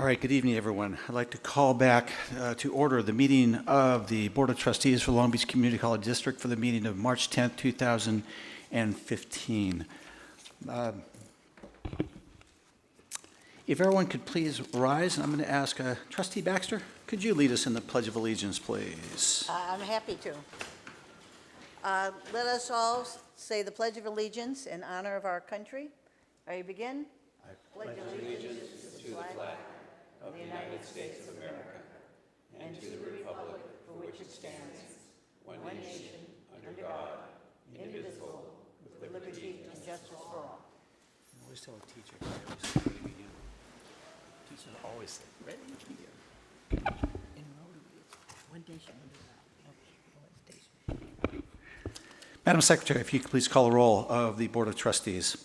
All right, good evening, everyone. I'd like to call back to order the meeting of the Board of Trustees for Long Beach Community College District for the meeting of March 10th, 2015. If everyone could please rise, and I'm going to ask Trustee Baxter, could you lead us in the Pledge of Allegiance, please? I'm happy to. Let us all say the Pledge of Allegiance in honor of our country. Ready to begin? I pledge allegiance to the flag of the United States of America and to the republic for which it stands, one nation, under God, indivisible, with liberty and justice for all. I always tell a teacher, teachers always say, ready to begin. Madam Secretary, if you could please call the roll of the Board of Trustees.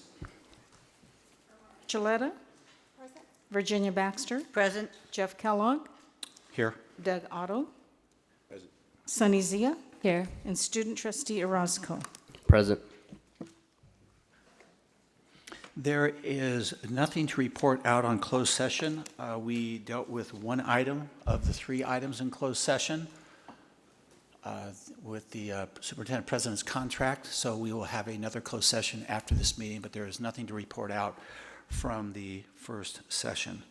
Gilletta. Present. Virginia Baxter. Present. Jeff Kellogg. Here. Doug Otto. Present. Sunny Zia. Here. And Student Trustee Orozco. Present. There is nothing to report out on closed session. We dealt with one item of the three items in closed session with the Superintendent President's contract, so we will have another closed session after this meeting, but there is nothing to report out from the first session.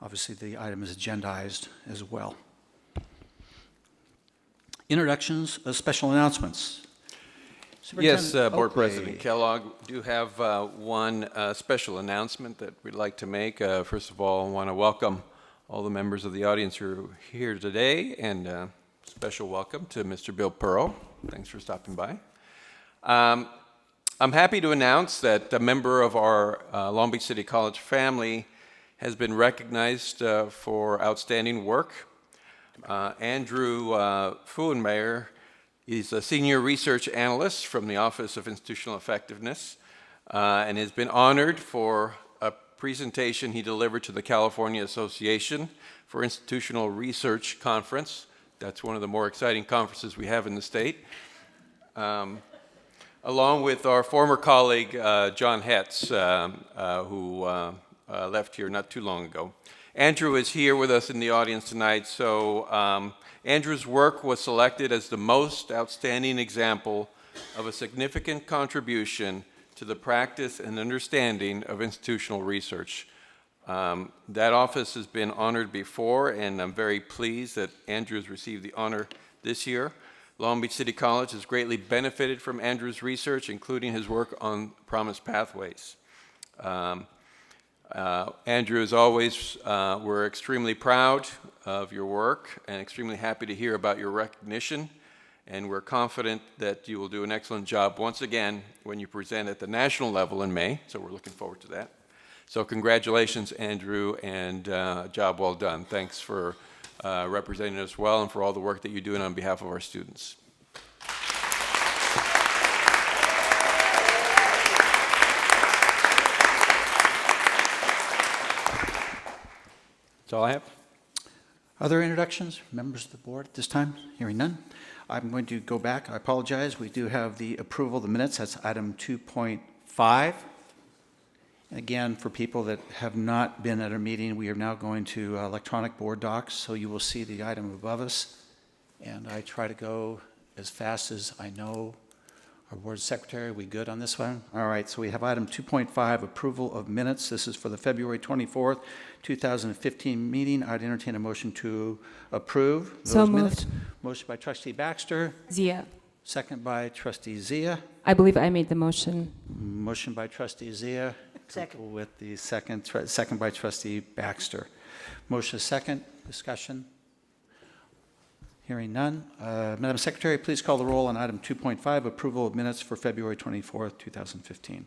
Obviously, the item is agendized as well. Introductions, special announcements. Yes, Board Oakley. President Kellogg, do have one special announcement that we'd like to make. First of all, I want to welcome all the members of the audience who are here today, and special welcome to Mr. Bill Pearl. Thanks for stopping by. I'm happy to announce that a member of our Long Beach City College family has been recognized for outstanding work. Andrew Fuenmayer is a senior research analyst from the Office of Institutional Effectiveness and has been honored for a presentation he delivered to the California Association for Institutional Research Conference. That's one of the more exciting conferences we have in the state. Along with our former colleague, John Hetz, who left here not too long ago. Andrew is here with us in the audience tonight, so Andrew's work was selected as the most outstanding example of a significant contribution to the practice and understanding of institutional research. That office has been honored before, and I'm very pleased that Andrew has received the honor this year. Long Beach City College has greatly benefited from Andrew's research, including his work on Promise Pathways. Andrew, as always, we're extremely proud of your work and extremely happy to hear about your recognition, and we're confident that you will do an excellent job once again when you present at the national level in May, so we're looking forward to that. So congratulations, Andrew, and job well done. Thanks for representing us well and for all the work that you're doing on behalf of our students. That's all I have. Other introductions, members of the board at this time? Hearing none. I'm going to go back. I apologize. We do have the approval of the minutes. That's item 2.5. And again, for people that have not been at our meeting, we are now going to electronic board docs, so you will see the item above us. And I try to go as fast as I know. Our board secretary, are we good on this one? All right, so we have item 2.5, approval of minutes. This is for the February 24th, 2015 meeting. I'd entertain a motion to approve those minutes. Motion by Trustee Baxter. Zia. Second by Trustee Zia. I believe I made the motion. Motion by Trustee Zia. Second. With the second by Trustee Baxter. Motion is second. Discussion. Hearing none. Madam Secretary, please call the roll on item 2.5, approval of minutes for February 24th, 2015.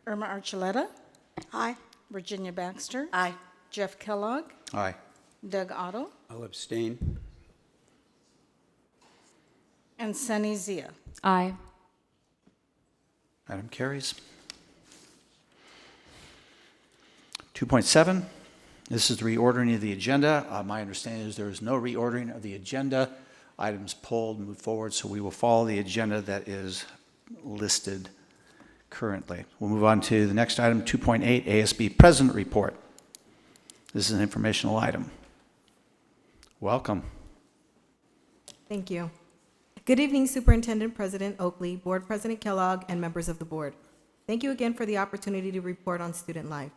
Irma Archuleta. Aye. Virginia Baxter. Aye. Jeff Kellogg. Aye. Doug Otto. I'll abstain. And Sunny Zia. Aye. Item carries. 2.7, this is the reordering of the agenda. My understanding is there is no reordering of the agenda. Items pulled, moved forward, so we will follow the agenda that is listed currently. We'll move on to the next item, 2.8, ASB President Report. This is an informational item. Welcome. Thank you. Good evening, Superintendent President Oakley, Board President Kellogg, and members of the board. Thank you again for the opportunity to report on student life.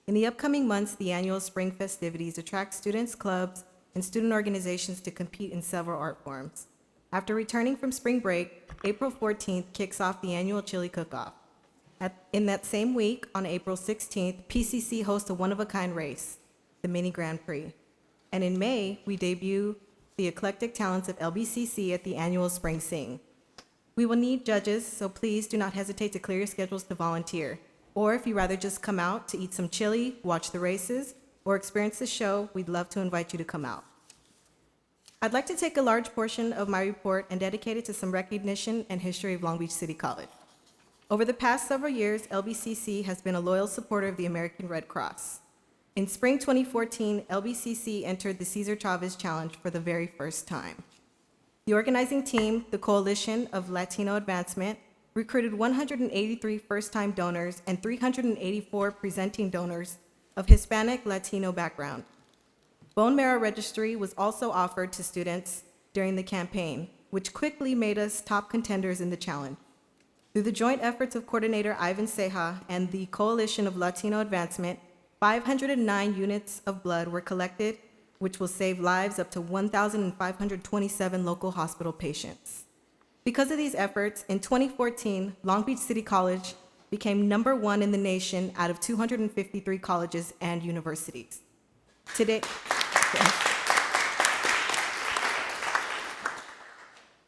In the upcoming months, the annual spring festivities attract students, clubs, and student organizations to compete in several art forms. After returning from spring break, April 14th kicks off the annual Chili Cook-Off. In that same week, on April 16th, PCC hosts a one-of-a-kind race, the Mini Grand Prix. And in May, we debut the eclectic talents of LBCC at the annual Spring Sing. We will need judges, so please do not hesitate to clear your schedules to volunteer. Or if you rather just come out to eat some chili, watch the races, or experience the show, we'd love to invite you to come out. I'd like to take a large portion of my report and dedicate it to some recognition and history of Long Beach City College. Over the past several years, LBCC has been a loyal supporter of the American Red Cross. In spring 2014, LBCC entered the Cesar Chavez Challenge for the very first time. The organizing team, the Coalition of Latino Advancement, recruited 183 first-time donors and 384 presenting donors of Hispanic Latino background. Bone marrow registry was also offered to students during the campaign, which quickly made us top contenders in the challenge. Through the joint efforts of Coordinator Ivan Ceja and the Coalition of Latino Advancement, 509 units of blood were collected, which will save lives up to 1,527 local hospital patients. Because of these efforts, in 2014, Long Beach City College became #1 in the nation out of 253 colleges and universities.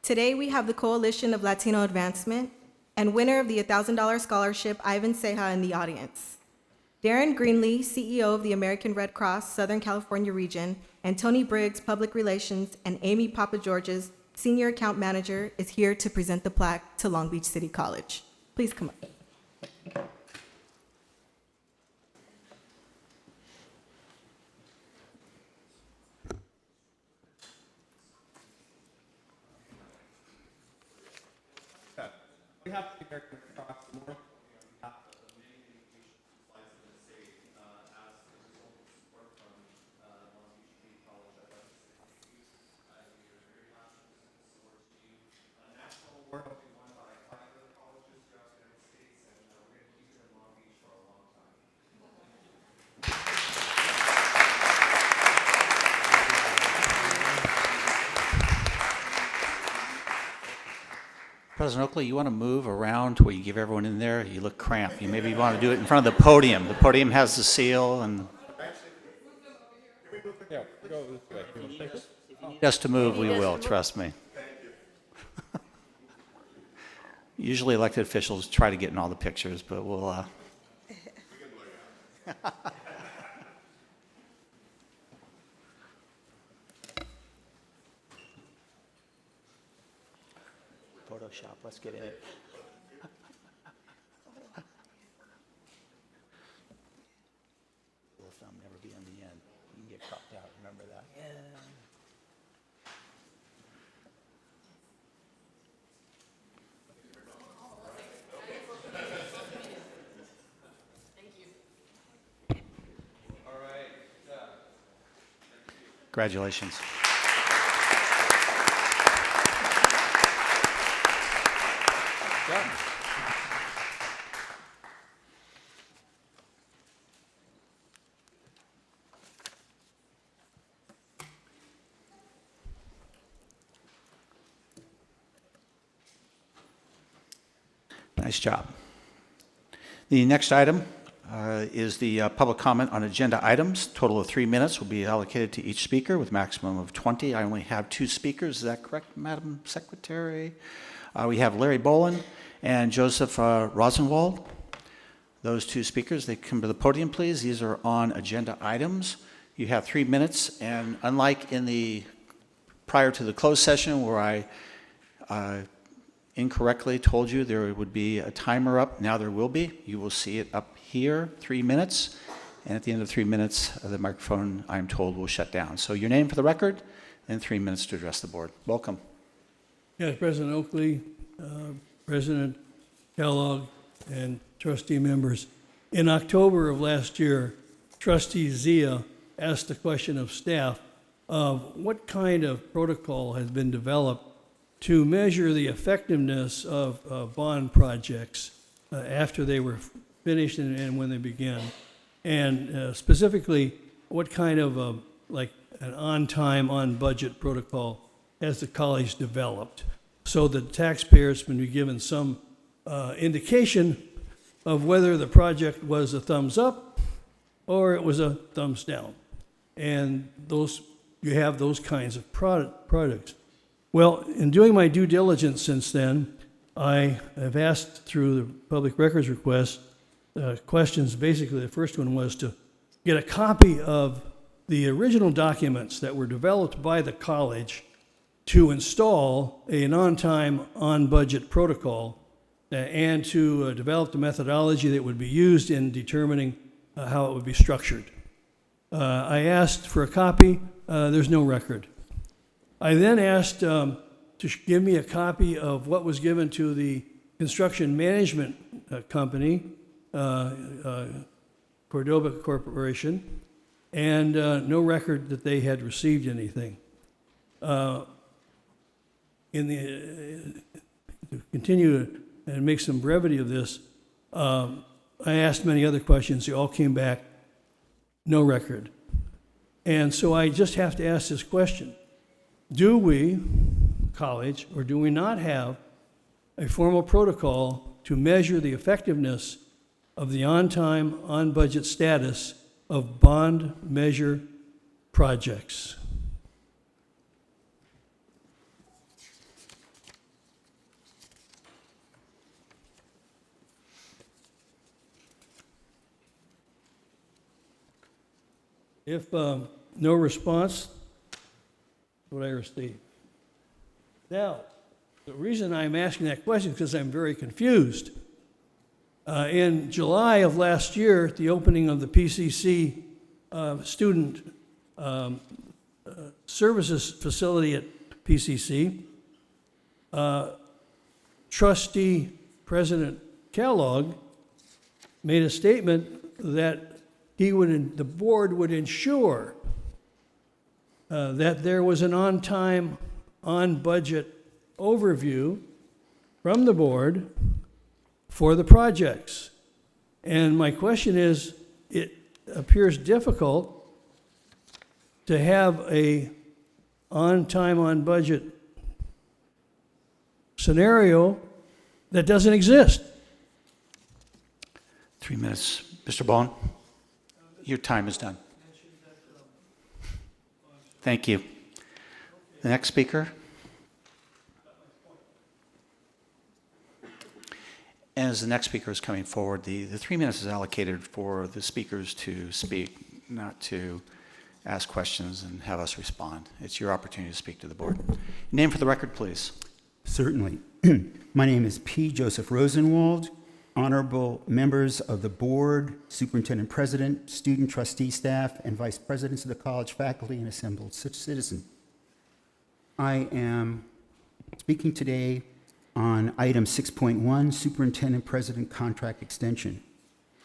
Today, we have the Coalition of Latino Advancement and winner of the $1,000 scholarship, Ivan Ceja, in the audience. Darren Greenlee, CEO of the American Red Cross Southern California region, and Tony Briggs, Public Relations, and Amy Papageorges, Senior Account Manager, is here to present the plaque to Long Beach City College. Please come up. We have the American Red Cross more than half of the many patient supplies in the state as a result of support from Long Beach Community College Athletics. We are very happy to support you. A national award will be won by 5 other colleges throughout the United States, and we're going to keep it in Long Beach for a long time. President Oakley, you want to move around where you give everyone in there? You look cramped. You maybe want to do it in front of the podium. The podium has the seal, and Yeah, go this way. if you need us to move, we will, trust me. Usually elected officials try to get in all the pictures, but we'll... Photoshop, let's get in it. Will thumb never be on the end. You can get cropped out, remember that? Congratulations. Nice job. The next item is the public comment on agenda items. Total of 3 minutes will be allocated to each speaker with maximum of 20. I only have 2 speakers. Is that correct, Madam Secretary? We have Larry Bolin and Joseph Rosenwald. Those 2 speakers, they come to the podium, please. These are on agenda items. You have 3 minutes, and unlike in the prior to the closed session where I incorrectly told you there would be a timer up, now there will be. You will see it up here, 3 minutes, and at the end of 3 minutes, the microphone, I'm told, will shut down. So your name for the record, and 3 minutes to address the board. Welcome. Yes, President Oakley, President Kellogg, and trustee members. In October of last year, trustee Zia asked the question of staff of what kind of protocol has been developed to measure the effectiveness of bond projects after they were finished and when they began. And specifically, what kind of like an on-time, on-budget protocol has the college developed so that taxpayers can be given some indication of whether the project was a thumbs up or it was a thumbs down. And you have those kinds of products. Well, in doing my due diligence since then, I have asked through the public records request questions. Basically, the first one was to get a copy of the original documents that were developed by the college to install an on-time, on-budget protocol and to develop the methodology that would be used in determining how it would be structured. I asked for a copy. There's no record. I then asked to give me a copy of what was given to the construction management company, Cordoba Corporation, and no record that they had received anything. To continue and make some brevity of this, I asked many other questions. They all came back, no record. And so I just have to ask this question. Do we, college, or do we not have a formal protocol to measure the effectiveness of the on-time, on-budget status of bond measure projects? If no response, what I received. Now, the reason I'm asking that question is because I'm very confused. In July of last year, at the opening of the PCC student services facility at PCC, trustee President Kellogg made a statement that the board would ensure that there was an on-time, on-budget overview from the board for the projects. And my question is, it appears difficult to have a on-time, on-budget scenario that doesn't exist. 3 minutes. Mr. Bowen, your time is done. Thank you. The next speaker. As the next speaker is coming forward, the 3 minutes is allocated for the speakers to speak, not to ask questions and have us respond. It's your opportunity to speak to the board. Name for the record, please. Certainly. My name is P. Joseph Rosenwald. Honorable members of the board, superintendent president, student trustee staff, and vice presidents of the college faculty and assembled citizens. I am speaking today on item 6.1, superintendent president contract extension.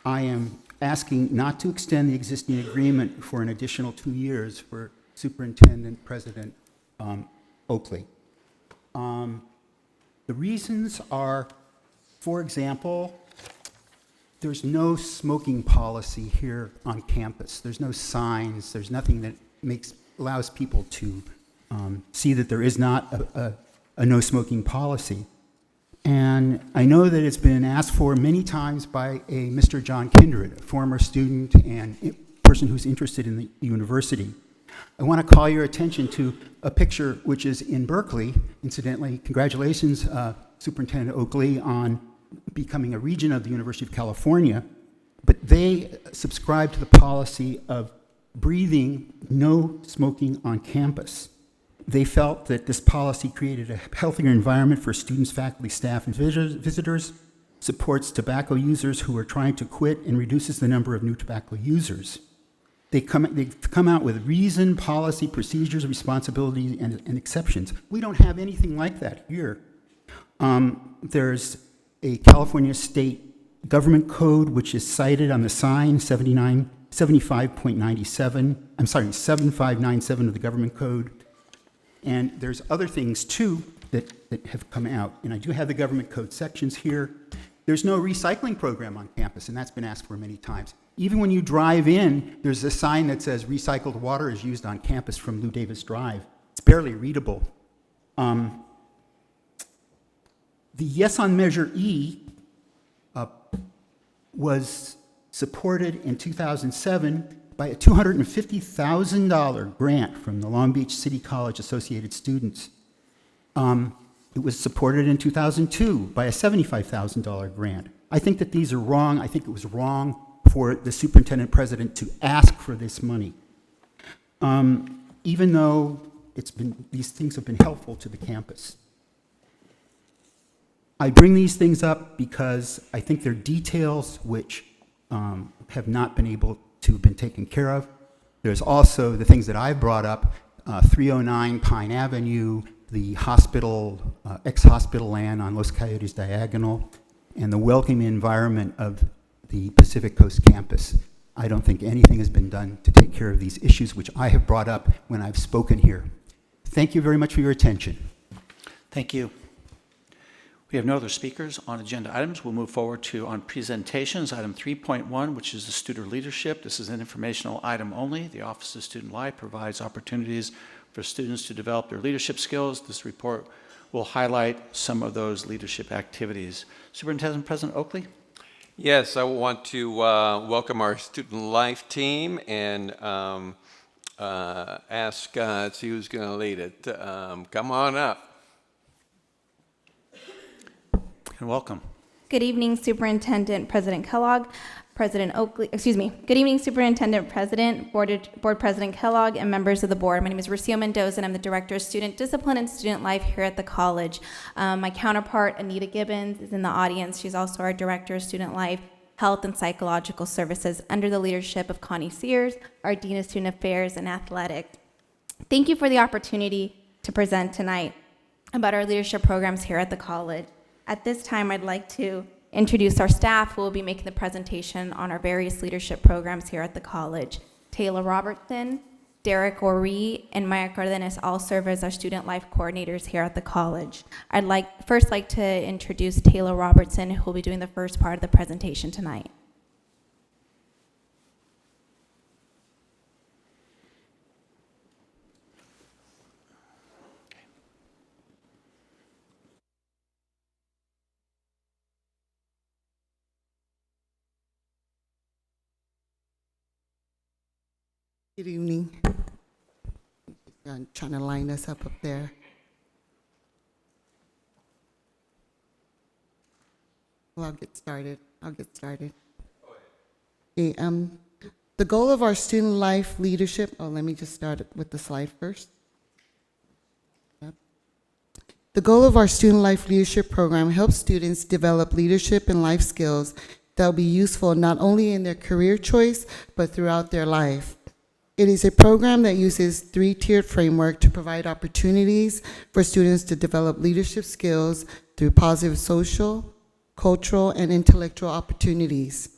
I am asking not to extend the existing agreement for an additional 2 years for superintendent president Oakley. The reasons are, for example, there's no smoking policy here on campus. There's no signs. There's nothing that allows people to see that there is not a no smoking policy. And I know that it's been asked for many times by a Mr. John Kindred, a former student and person who's interested in the university. I want to call your attention to a picture which is in Berkeley. Incidentally, congratulations, Superintendent Oakley, on becoming a region of the University of California. But they subscribe to the policy of breathing no smoking on campus. They felt that this policy created a healthier environment for students, faculty, staff, and visitors, supports tobacco users who are trying to quit, and reduces the number of new tobacco users. They've come out with reasoned policy, procedures, responsibilities, and exceptions. We don't have anything like that here. There's a California state government code, which is cited on the sign, 7597 of the government code. And there's other things too that have come out. And I do have the government code sections here. There's no recycling program on campus, and that's been asked for many times. Even when you drive in, there's a sign that says recycled water is used on campus from Lou Davis Drive. It's barely readable. The Yes on Measure E was supported in 2007 by a $250,000 grant from the Long Beach City College Associated Students. It was supported in 2002 by a $75,000 grant. I think that these are wrong. I think it was wrong for the superintendent president to ask for this money, even though these things have been helpful to the campus. I bring these things up because I think they're details which have not been able to have been taken care of. There's also the things that I brought up, 309 Pine Avenue, the hospital, ex-hospital land on Los Coyotes Diagonal, and the welcoming environment of the Pacific Coast campus. I don't think anything has been done to take care of these issues, which I have brought up when I've spoken here. Thank you very much for your attention. Thank you. We have no other speakers on agenda items. We'll move forward on presentations. Item 3.1, which is the student leadership. This is an informational item only. The Office of Student Life provides opportunities for students to develop their leadership skills. This report will highlight some of those leadership activities. Superintendent President Oakley? Yes, I want to welcome our student life team and ask, let's see who's going to lead it. Come on up. And welcome. Good evening, Superintendent President Kellogg, President Oakley, Good evening, Superintendent President, Board President Kellogg, and members of the board. My name is Rocio Mendoza, and I'm the Director of Student Discipline and Student Life here at the college. My counterpart, Anita Gibbons, is in the audience. She's also our Director of Student Life, Health, and Psychological Services under the leadership of Connie Sears, our Dean of Student Affairs and Athletics. Thank you for the opportunity to present tonight about our leadership programs here at the college. At this time, I'd like to introduce our staff who will be making the presentation on our various leadership programs here at the college. Taylor Robertson, Derek Ori, and Maya Cardenas all serve as our student life coordinators here at the college. I'd first like to introduce Taylor Robertson, who will be doing the first part of the presentation tonight. Good evening. I'm trying to line us up there. Well, I'll get started. Okay, the goal of our student life leadership, let me just start with the slide first. Yep. The goal of our student life leadership program helps students develop leadership and life skills that will be useful not only in their career choice, but throughout their life. It is a program that uses three-tiered framework to provide opportunities for students to develop leadership skills through positive social, cultural, and intellectual opportunities.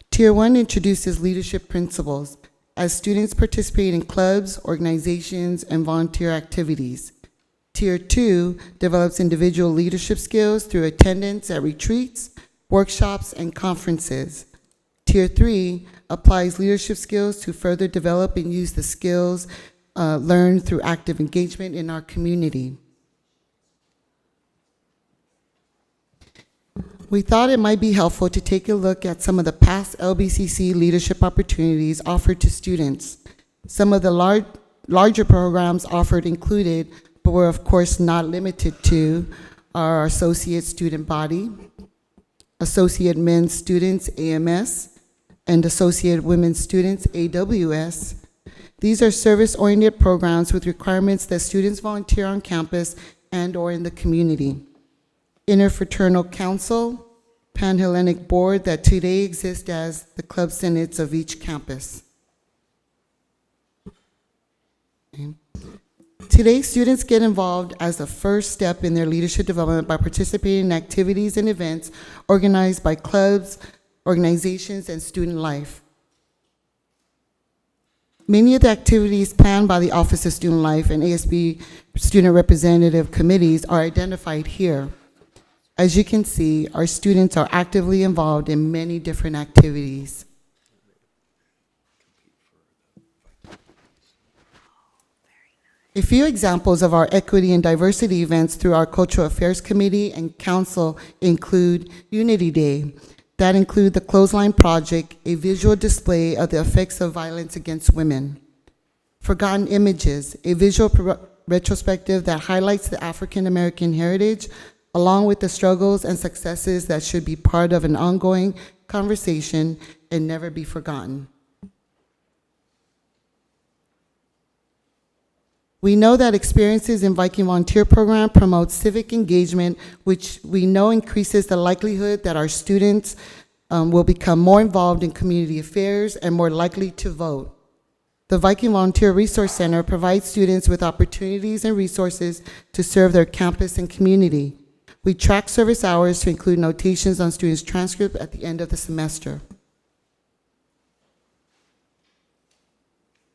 Tier 1 introduces leadership principles as students participate in clubs, organizations, and volunteer activities. Tier 2 develops individual leadership skills through attendance at retreats, workshops, and conferences. Tier 3 applies leadership skills to further develop and use the skills learned through active engagement in our community. We thought it might be helpful to take a look at some of the past LBCC leadership opportunities offered to students. Some of the larger programs offered included, but were of course not limited to, our Associate Student Body, Associate Men's Students, AMS, and Associate Women's Students, AWS. These are service-oriented programs with requirements that students volunteer on campus and or in the community. Interfraternal Council, Pan-Hellenic Board that today exist as the club senates of each campus. Okay. Today, students get involved as the first step in their leadership development by participating in activities and events organized by clubs, organizations, and student life. Many of the activities planned by the Office of Student Life and ASB Student Representative Committees are identified here. As you can see, our students are actively involved in many different activities. A few examples of our equity and diversity events through our Cultural Affairs Committee and Council include Unity Day. That include the Clothesline Project, a visual display of the effects of violence against women. Forgotten Images, a visual retrospective that highlights the African American heritage, along with the struggles and successes that should be part of an ongoing conversation and never be forgotten. We know that experiences in Viking Volunteer Program promote civic engagement, which we know increases the likelihood that our students will become more involved in community affairs and more likely to vote. The Viking Volunteer Resource Center provides students with opportunities and resources to serve their campus and community. We track service hours to include notations on students' transcript at the end of the semester.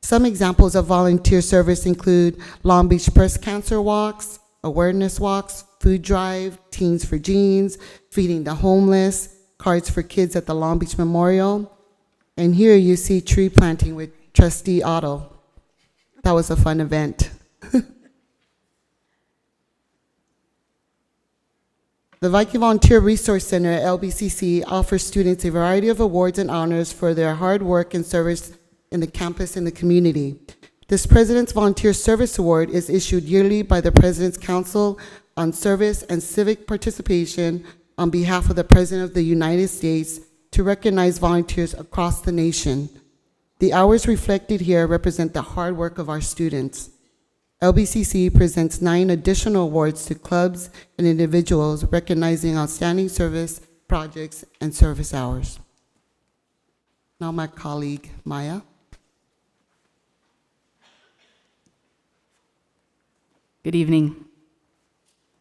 Some examples of volunteer service include Long Beach Breast Cancer Walks, awareness walks, food drive, Teens for Jeans, feeding the homeless, cards for kids at the Long Beach Memorial. And here you see tree planting with Trustee Otto. That was a fun event. The Viking Volunteer Resource Center at LBCC offers students a variety of awards and honors for their hard work and service in the campus and the community. This President's Volunteer Service Award is issued yearly by the President's Council on Service and Civic Participation on behalf of the President of the United States to recognize volunteers across the nation. The hours reflected here represent the hard work of our students. LBCC presents 9 additional awards to clubs and individuals recognizing outstanding service projects and service hours. Now my colleague, Maya. Good evening.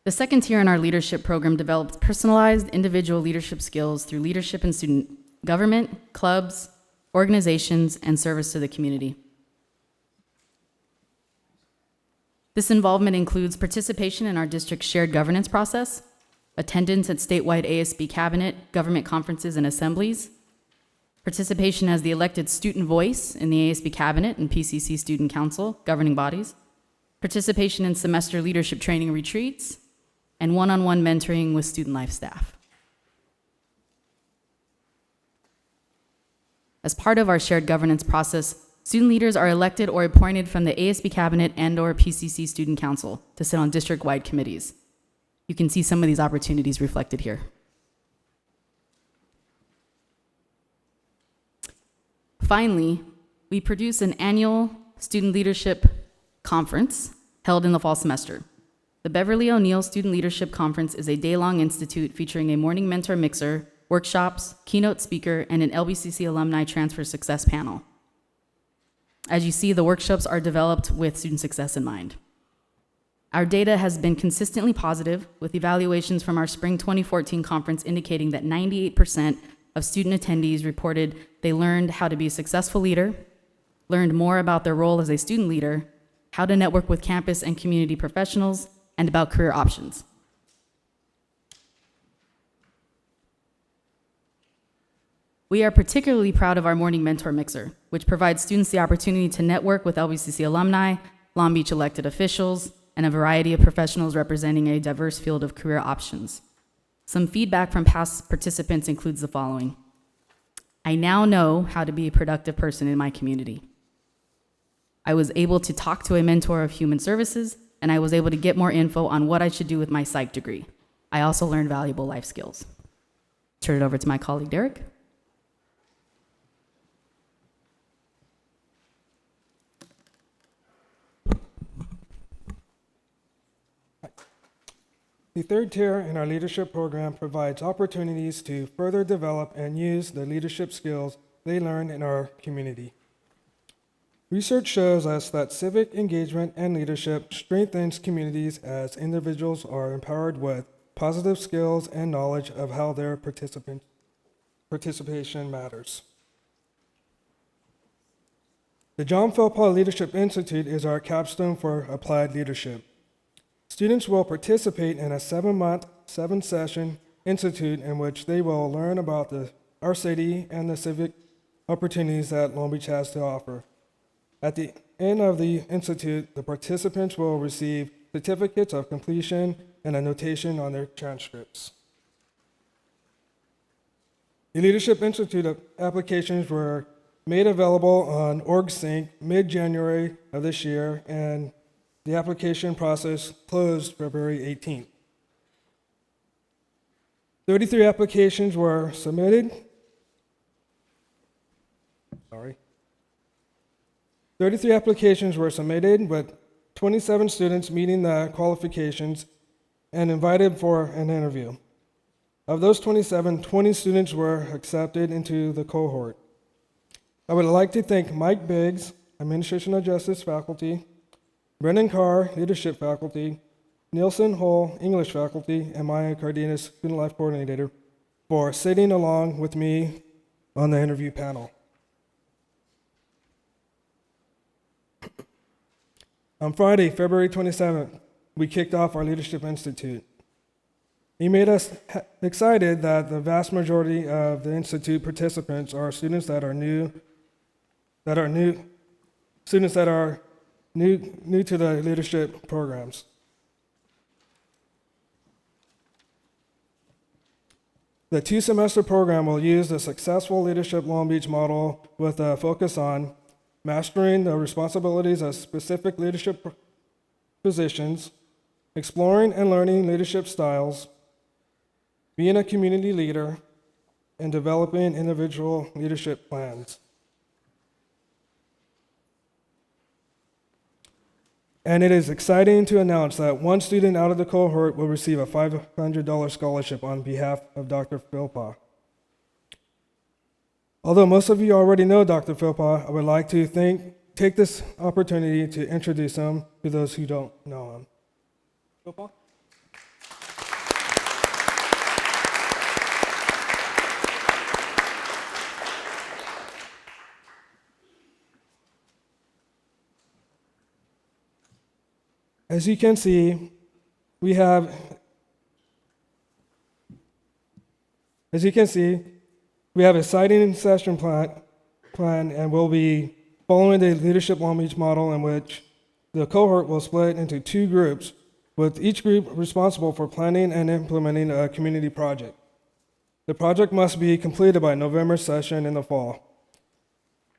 The second tier in our leadership program develops personalized individual leadership skills through leadership in student government, clubs, organizations, and service to the community. This involvement includes participation in our district's shared governance process, attendance at statewide ASB cabinet, government conferences, and assemblies, participation as the elected student voice in the ASB cabinet and PCC student council governing bodies, participation in semester leadership training retreats, and one-on-one mentoring with student life staff. As part of our shared governance process, student leaders are elected or appointed from the ASB cabinet and/or PCC student council to sit on district-wide committees. You can see some of these opportunities reflected here. Finally, we produce an annual student leadership conference held in the fall semester. The Beverly O'Neill Student Leadership Conference is a day-long institute featuring a morning mentor mixer, workshops, keynote speaker, and an LBCC alumni transfer success panel. As you see, the workshops are developed with student success in mind. Our data has been consistently positive, with evaluations from our spring 2014 conference indicating that 98% of student attendees reported they learned how to be a successful leader, learned more about their role as a student leader, how to network with campus and community professionals, and about career options. We are particularly proud of our Morning Mentor Mixer, which provides students the opportunity to network with LBCC alumni, Long Beach elected officials, and a variety of professionals representing a diverse field of career options. Some feedback from past participants includes the following. I now know how to be a productive person in my community. I was able to talk to a mentor of human services, and I was able to get more info on what I should do with my psych degree. I also learned valuable life skills. Turn it over to my colleague, Derek. The third tier in our leadership program provides opportunities to further develop and use the leadership skills they learn in our community. Research shows us that civic engagement and leadership strengthens communities as individuals are empowered with positive skills and knowledge of how their participation matters. The John Philpott Leadership Institute is our capstone for applied leadership. Students will participate in a 7-month, 7-session institute in which they will learn about our city and the civic opportunities that Long Beach has to offer. At the end of the institute, the participants will receive certificates of completion and a notation on their transcripts. The Leadership Institute applications were made available on OrgSync mid-January of this year, and the application process closed February 18th. 33 applications were submitted. 33 applications were submitted, with 27 students meeting the qualifications and invited for an interview. Of those 27, 20 students were accepted into the cohort. I would like to thank Mike Biggs, Administration of Justice faculty, Brendan Carr, Leadership faculty, Nielsen Hull, English faculty, and Maya Cardenas, Student Life Coordinator, for sitting along with me on the interview panel. On Friday, February 27th, we kicked off our Leadership Institute. It made us excited that the vast majority of the Institute participants are students that are new to the leadership programs. The 2-semester program will use the successful Leadership Long Beach model with a focus on mastering the responsibilities of specific leadership positions, exploring and learning leadership styles, being a community leader, and developing individual leadership plans. And it is exciting to announce that one student out of the cohort will receive a $500 scholarship on behalf of Dr. Philpott. Although most of you already know Dr. Philpott, I would like to take this opportunity to introduce him to those who don't know him. Philpott? As you can see, we have a exciting session plan, and we'll be following the Leadership Long Beach model, in which the cohort will split into 2 groups, with each group responsible for planning and implementing a community project. The project must be completed by November session in the fall.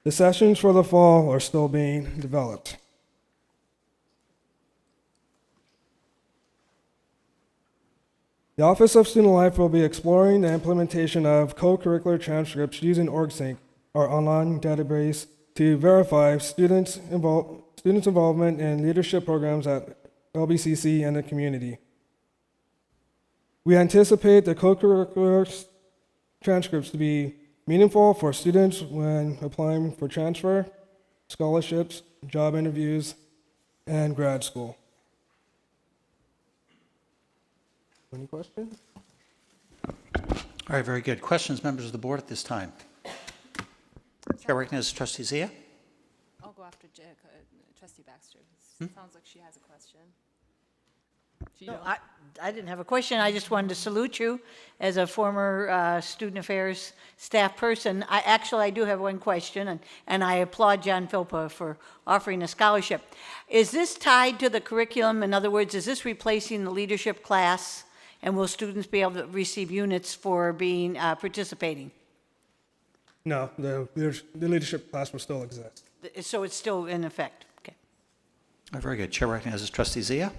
The sessions for the fall are still being developed. The Office of Student Life will be exploring the implementation of co-curricular transcripts using OrgSync, our online database, to verify students' involvement in leadership programs at LBCC and the community. We anticipate the co-curricular transcripts to be meaningful for students when applying for transfer, scholarships, job interviews, and grad school. Any questions? All right, very good. Questions, members of the board, at this time? Chair recognizes Trustee Zia. I'll go after Trustee Baxter. Sounds like she has a question. No, I didn't have a question. I just wanted to salute you as a former student affairs staff person. I do have one question, and I applaud John Philpott for offering a scholarship. Is this tied to the curriculum? In other words, is this replacing the leadership class? And will students be able to receive units for being participating? No, the leadership class will still exist. So it's still in effect? Okay. All right, very good. Chair recognizes Trustee Zia.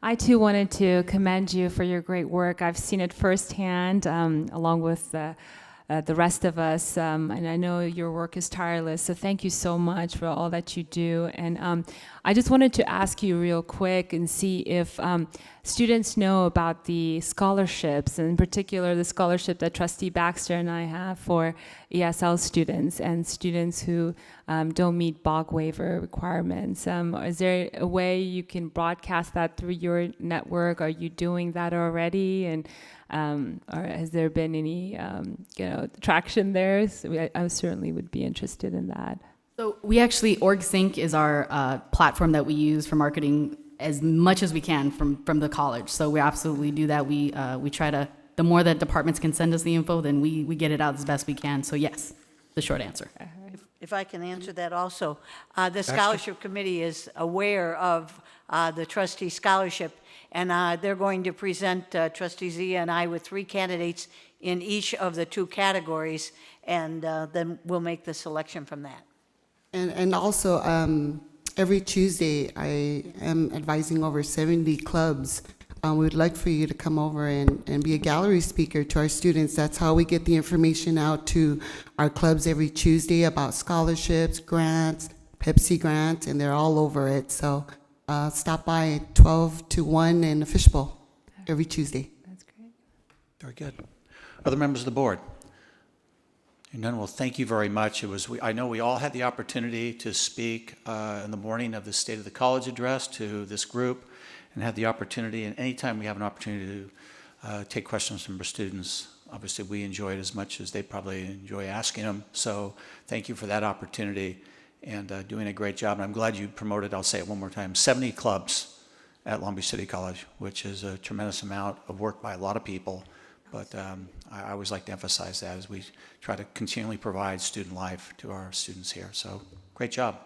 I too wanted to commend you for your great work. I've seen it firsthand, along with the rest of us. And I know your work is tireless, so thank you so much for all that you do. And I just wanted to ask you real quick and see if students know about the scholarships, and in particular the scholarship that Trustee Baxter and I have for ESL students and students who don't meet BOG waiver requirements. Is there a way you can broadcast that through your network? Are you doing that already? And or has there been any traction there? So I certainly would be interested in that. So we actually, OrgSync is our platform that we use for marketing as much as we can from the college. So we absolutely do that. We try to, the more that departments can send us the info, then we get it out as best we can. So yes, the short answer. If I can answer that also, the scholarship committee is aware of the trustee scholarship, and they're going to present Trustee Zia and I with 3 candidates in each of the 2 categories, and then we'll make the selection from that. And also, every Tuesday, I am advising over 70 clubs. We would like for you to come over and be a gallery speaker to our students. That's how we get the information out to our clubs every Tuesday about scholarships, grants, Pepsi grants, and they're all over it. So stop by at 12 to 1 in the Fishbowl every Tuesday. That's great. Very good. Other members of the board? Hearing none, well, thank you very much. I know we all had the opportunity to speak in the morning of the State of the College address to this group, and had the opportunity, and anytime we have an opportunity to take questions from our students, obviously we enjoy it as much as they probably enjoy asking them. So thank you for that opportunity, and doing a great job. And I'm glad you promoted, I'll say it one more time, 70 clubs at Long Beach City College, which is a tremendous amount of work by a lot of people. But I always like to emphasize that as we try to continually provide student life to our students here. So great job.